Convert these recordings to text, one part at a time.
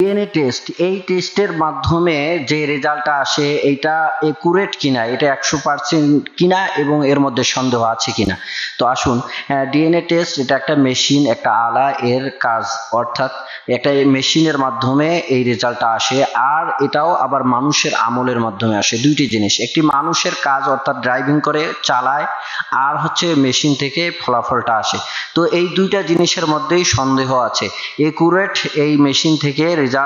DNA test, এই টেস্টের মাধ্যমে যে রেজাল্টটা আসে এটা একুরেট কিনা, এটা 100% কিনা এবং এর মধ্যে সন্দেহ আছে কিনা। তো আসুন, ডিএনএ টেস্ট এটা একটা মেশিন, একটা আলা, এর কাজ অর্থাৎ একটা মেশিনের মাধ্যমে এই রেজাল্টটা আসে, আর এটাও আবার মানুষের আমলের মাধ্যমে আসে। দুইটি জিনিস, একটি মানুষের কাজ অর্থাৎ ড্রাইভিং করে চালায়, আর হচ্ছে মেশিন থেকে ফলাফলটা আসে। তো এই দুইটা জিনিসের মধ্যেই সন্দেহ আছে। একুরেট এই মেশিন থেকে রেজাল্ট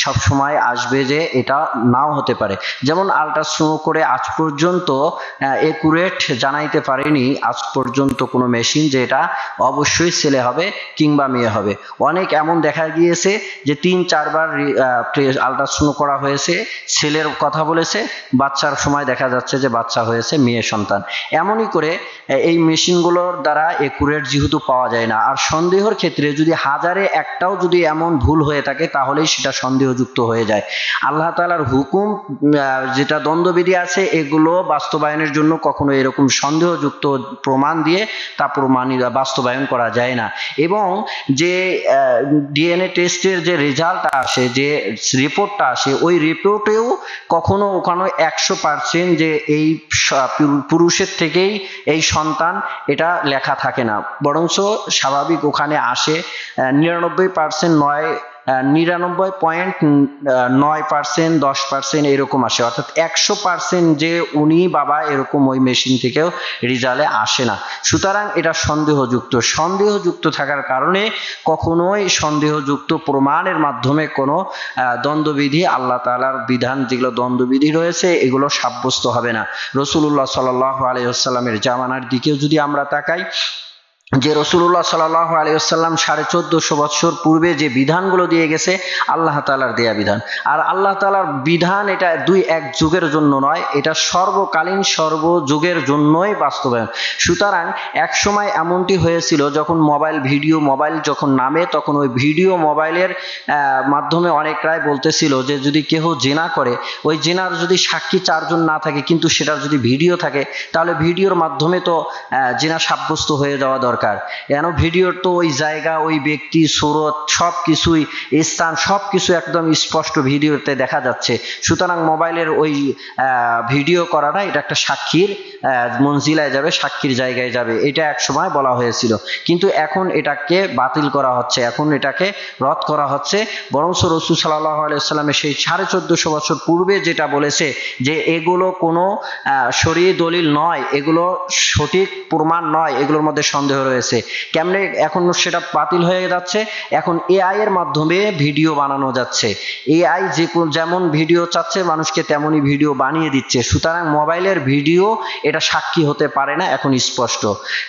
সব সময় আসবে যে এটা নাও হতে পারে। যেমন আল্ট্রাসাউন্ড করে আজ পর্যন্ত একুরেট জানাইতে পারেনি আজ পর্যন্ত কোনো মেশিন যে এটা অবশ্যই ছেলে হবে কিংবা মেয়ে হবে। অনেক এমন দেখা গিয়েছে যে 3-4 বার আল্ট্রাসাউন্ড করা হয়েছে, ছেলের কথা বলেছে, বাচ্চার সময় দেখা যাচ্ছে যে বাচ্চা হয়েছে মেয়ে সন্তান। এমনই করে এই মেশিনগুলোর দ্বারা একুরেট যেহেতু পাওয়া যায় না, আর সন্দেহের ক্ষেত্রে যদি হাজারে একটাও যদি এমন ভুল হয়ে থাকে তাহলেই সেটা সন্দেহযুক্ত হয়ে যায়। আল্লাহ তাআলার হুকুম যেটা দ্বন্দ্ববিধি আছে এগুলো বাস্তবায়নের জন্য কখনো এরকম সন্দেহযুক্ত প্রমাণ দিয়ে তা বাস্তবায়ন করা যায় না। এবং যে ডিএনএ টেস্টের যে রেজাল্টটা আসে, যে রিপোর্টটা আসে, ওই রিপোর্টেও কখনো ওখানে 100% যে এই পুরুষের থেকেই এই সন্তান এটা লেখা থাকে না, বরঞ্চ স্বাভাবিক ওখানে আসে 99% নয়, 99.9%, 10% এরকম আসে, অর্থাৎ 100% যে উনি বাবা এরকম ওই মেশিন থেকেও রেজাল্টে আসে না। সুতরাং এটা সন্দেহযুক্ত থাকার কারণে কখনোই সন্দেহযুক্ত প্রমাণের মাধ্যমে কোনো দ্বন্দ্ববিধি, আল্লাহ তাআলার বিধান যেগুলো দ্বন্দ্ববিধি রয়েছে এগুলো সাব্যস্ত হবে না। রাসূলুল্লাহ সাল্লাল্লাহু আলাইহি ওয়াসাল্লামের জামানার দিকেও যদি আমরা তাকাই, যে রাসূলুল্লাহ সাল্লাল্লাহু আলাইহি ওয়াসাল্লাম 1450 বছর পূর্বে যে বিধানগুলো দিয়ে গেছে আল্লাহ তাআলার দেয়া বিধান, আর আল্লাহ তাআলার বিধান এটা এক যুগের জন্য নয়, এটা সর্বকালীন সর্বযুগের জন্যই বাস্তবায়ন। সুতরাং এক সময় এমনটি হয়েছিল যখন মোবাইল যখন নামে, তখন ওই ভিডিও মোবাইলের মাধ্যমে অনেকরাই বলতেছিল যে যদি কেহ জিনা করে, ওই জিনার যদি সাক্ষী 4 জন না থাকে কিন্তু সেটার যদি ভিডিও থাকে তাহলে ভিডিওর মাধ্যমে তো জিনা সাব্যস্ত হয়ে যাওয়া দরকার। ভিডিওর তো ওই জায়গা, ওই ব্যক্তি, সুরত, সবকিছুই, স্থান সবকিছু একদম স্পষ্ট ভিডিওতে দেখা যাচ্ছে। সুতরাং মোবাইলের ওই ভিডিও করাটা এটা একটা সাক্ষীর মঞ্জিলায় যাবে, সাক্ষীর জায়গায় যাবে, এটা এক সময় বলা হয়েছিল। কিন্তু এখন এটাকে বাতিল করা হচ্ছে, এখন এটাকে রদ করা হচ্ছে। বরঞ্চ রাসূল সাল্লাল্লাহু আলাইহি ওয়াসাল্লামের সেই 1450 বছর পূর্বে যেটা বলেছে যে এগুলো কোনো শরীয়ী দলিল নয়, এগুলো সঠিক প্রমাণ নয়, এগুলোর মধ্যে সন্দেহ রয়েছে, কেমনে এখন সেটা বাতিল হয়ে যাচ্ছে। এখন এআই এর মাধ্যমে ভিডিও বানানো যাচ্ছে, এআই যেমন ভিডিও চাচ্ছে মানুষকে তেমনই ভিডিও বানিয়ে দিচ্ছে। সুতরাং মোবাইলের ভিডিও এটা সাক্ষী হতে পারে না, এখন স্পষ্ট।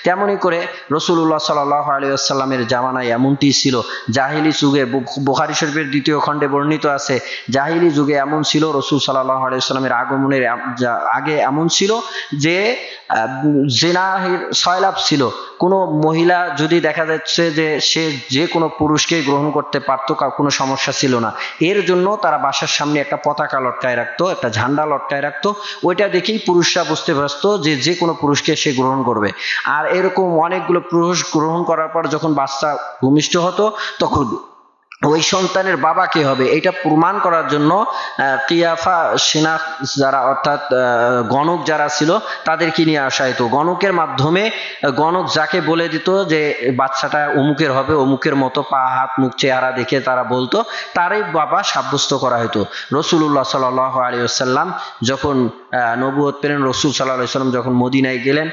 তেমনি করে রাসূলুল্লাহ সাল্লাল্লাহু আলাইহি ওয়াসাল্লামের জামানায় এমনটি ছিল। জাহিলি যুগে বুখারী শরীফের 2য় খণ্ডে বর্ণিত আছে, জাহিলি যুগে এমন ছিল, রাসূল সাল্লাল্লাহু আলাইহি ওয়াসাল্লামের আগমনের আগে এমন ছিল যে জিনার সয়লাভ ছিল। কোনো মহিলা যদি দেখা যাচ্ছে যে সে যে কোনো পুরুষকে গ্রহণ করতে পারতো, কোনো সমস্যা ছিল না। এর জন্য তারা বাসার সামনে একটা পতাকা লটকায় রাখতো, একটা ঝান্ডা লটকায় রাখতো, ওইটা দেখেই পুরুষরা বুঝতে পারতো যে যে কোনো পুরুষকে সে গ্রহণ করবে। আর এরকম অনেকগুলো পুরুষ গ্রহণ করার পর যখন বাচ্চা ভূমিষ্ঠ হতো তখন ওই সন্তানের বাবা কে হবে এটা প্রমাণ করার জন্য কিয়াফা সিনাক যারা, অর্থাৎ গণক যারা ছিল তাদেরকে নিয়ে আসা হতো। গণকের মাধ্যমে গণক যাকে বলে দিত যে বাচ্চাটা অমুকের হবে, অমুকের মতো পা, হাত, মুখ, চেহারা দেখে তারা বলতো, তারই বাবা সাব্যস্ত করা হতো। রাসূলুল্লাহ সাল্লাল্লাহু আলাইহি ওয়াসাল্লাম যখন নবুয়ত পেলেন, রাসূল সাল্লাল্লাহু আলাইহি ওয়াসাল্লাম যখন মদিনায় গেলেন,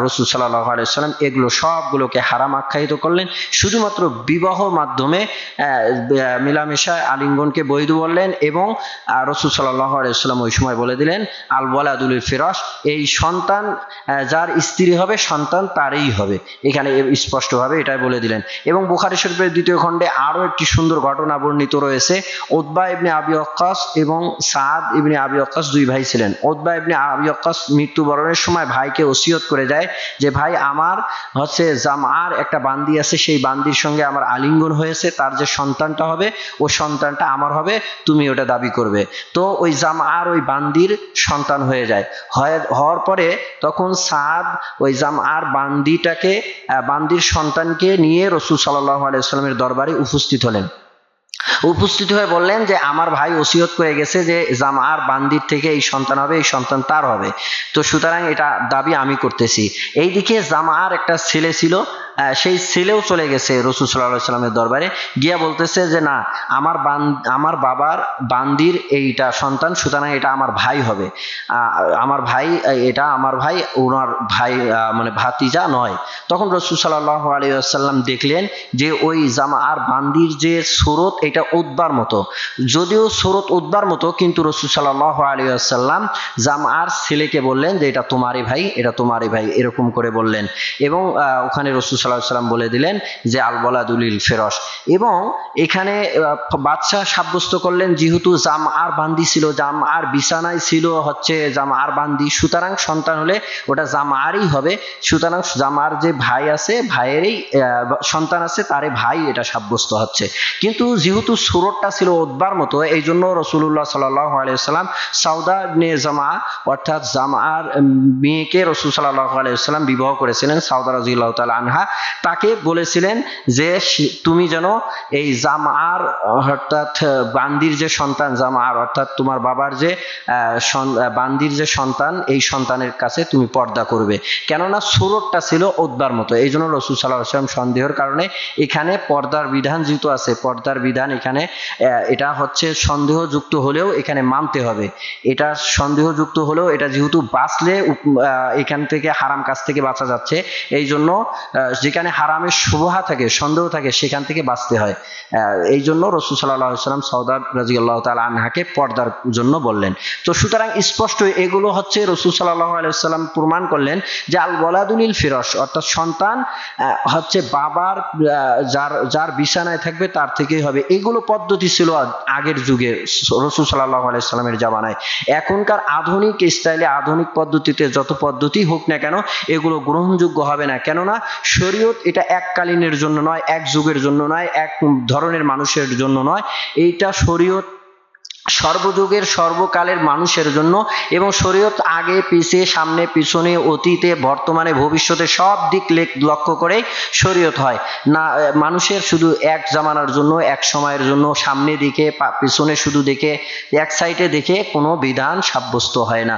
রাসূল সাল্লাল্লাহু আলাইহি ওয়াসাল্লাম এগুলো সবগুলোকে হারাম আখ্যায়িত করলেন। শুধুমাত্র বিবাহ মাধ্যমে মিলামেশা, আলিঙ্গনকে বৈধ বললেন, এবং রাসূল সাল্লাল্লাহু আলাইহি ওয়াসাল্লাম ওই সময় বলে দিলেন আল ওয়ালাদুল ফিরাশ, এই সন্তান যার স্ত্রী হবে সন্তান তারই হবে, এখানে স্পষ্টভাবে এটাই বলে দিলেন। এবং বুখারী শরীফের 2য় খণ্ডে আরো একটি সুন্দর ঘটনা বর্ণিত রয়েছে। উতবা ইবনে আবি ওয়াক্কাস এবং সাদ ইবনে আবি ওয়াক্কাস 2 ভাই ছিলেন। উতবা ইবনে আবি ওয়াক্কাস মৃত্যুবরণের সময় ভাইকে ওসিয়ত করে যায় যে ভাই, আমার হচ্ছে জামআর একটা বান্দি আছে, সেই বান্দির সঙ্গে আমার আলিঙ্গন হয়েছে, তার যে সন্তানটা হবে ও সন্তানটা আমার হবে, তুমি ওটা দাবি করবে। তো ওই জামআর ওই বান্দির সন্তান হয়ে যায়। হওয়ার পরে তখন সাদ ওই জামআর বান্দির সন্তানকে নিয়ে রাসূল সাল্লাল্লাহু আলাইহি ওয়াসাল্লামের দরবারে উপস্থিত হলেন। উপস্থিত হয়ে বললেন যে আমার ভাই ওসিয়ত করে গেছে যে জামার বান্দির থেকে এই সন্তান হবে, এই সন্তান তার হবে, তো সুতরাং এটা দাবি আমি করতেছি। এইদিকে জামার একটা ছেলে ছিল, সেই ছেলেও চলে গেছে রাসূল সাল্লাল্লাহু আলাইহি সাল্লামের দরবারে, গিয়া বলতেছে যে না, আমার বাবার বান্দির এইটা সন্তান, সুতরাং এটা আমার ভাই হবে, আমার ভাই, এটা আমার ভাই, ওনার ভাই মানে ভাতিজা নয়। তখন রাসূল সাল্লাল্লাহু আলাইহি ওয়াসাল্লাম দেখলেন যে ওই জামার বান্দির যে সুরত এটা উদ্বার মতো, যদিও সুরত উদ্বার মতো, কিন্তু রাসূল সাল্লাল্লাহু আলাইহি ওয়াসাল্লাম জামার ছেলেকে বললেন যে এটা তোমারই ভাই, এটা তোমারই ভাই, এরকম করে বললেন। এবং ওখানে রাসূল সাল্লাল্লাহু আলাইহি ওয়াসাল্লাম বলে দিলেন যে আল ওয়ালাদুল ফিরাশ। এবং এখানে বাদশাহ সাব্যস্ত করলেন যেহেতু জামার বান্দি ছিল, জামার বিছানায় ছিল হচ্ছে জামার বান্দি, সুতরাং সন্তান হলে ওটা জামারই হবে, সুতরাং জামার যে ভাই আছে, ভাইয়েরই সন্তান আছে, তারে ভাই এটা সাব্যস্ত হচ্ছে। কিন্তু যেহেতু সুরতটা ছিল উদ্বার মতো, এই জন্য রাসূলুল্লাহ সাল্লাল্লাহু আলাইহি ওয়াসাল্লাম সাউদা ইবনে জামা অর্থাৎ জামার মেয়েকে রাসূল সাল্লাল্লাহু আলাইহি ওয়াসাল্লাম বিবাহ করেছিলেন, সাউদা রাদিয়াল্লাহু তাআলা আনহা, তাকে বলেছিলেন যে তুমি যেন এই জামার অর্থাৎ বান্দির যে সন্তান, জামার অর্থাৎ তোমার বাবার যে বান্দির যে সন্তান, এই সন্তানের কাছে তুমি পর্দা করবে, কেননা সুরতটা ছিল উদ্বার মতো। এই জন্য রাসূল সাল্লাল্লাহু আলাইহি ওয়াসাল্লাম সন্দেহের কারণে এখানে পর্দার বিধান যেহেতু আছে, পর্দার বিধান এখানে এটা হচ্ছে সন্দেহযুক্ত হলেও এখানে মানতে হবে, এটা সন্দেহযুক্ত হলেও এটা যেহেতু বাঁচলে এখান থেকে হারাম কাজ থেকে বাঁচা যাচ্ছে, এই জন্য যেখানে হারামের শুবহা থাকে, সন্দেহ থাকে, সেখান থেকে বাঁচতে হয়। এই জন্য রাসূল সাল্লাল্লাহু আলাইহি ওয়াসাল্লাম সাউদা রাদিয়াল্লাহু তাআলা আনহাকে পর্দার জন্য বললেন। তো সুতরাং স্পষ্ট এগুলো হচ্ছে রাসূল সাল্লাল্লাহু আলাইহি ওয়াসাল্লাম প্রমাণ করলেন যে আল ওয়ালাদুল ফিরাশ অর্থাৎ সন্তান হচ্ছে বাবার যার বিছানায় থাকবে তার থেকেই হবে। এগুলো পদ্ধতি ছিল আগের যুগে রাসূল সাল্লাল্লাহু আলাইহি ওয়াসাল্লামের জামানায়। এখনকার আধুনিক স্টাইলে, আধুনিক পদ্ধতিতে যত পদ্ধতি হোক না কেন, এগুলো গ্রহণযোগ্য হবে না, কেননা শরীয়ত এটা এককালীনের জন্য নয়, এক যুগের জন্য নয়, এক ধরনের মানুষের জন্য নয়, এইটা শরীয়ত সর্বযুগের সর্বকালের মানুষের জন্য। এবং শরীয়ত আগে পিছিয়ে, সামনে পিছনে, অতীতে বর্তমানে ভবিষ্যতে সব দিক লক্ষ্য করে শরীয়ত হয় না। মানুষের শুধু এক জামানার জন্য, এক সময়ের জন্য সামনে দিকে পিছনে শুধু দেখে, এক সাইডে দেখে কোনো বিধান সাব্যস্ত হয় না।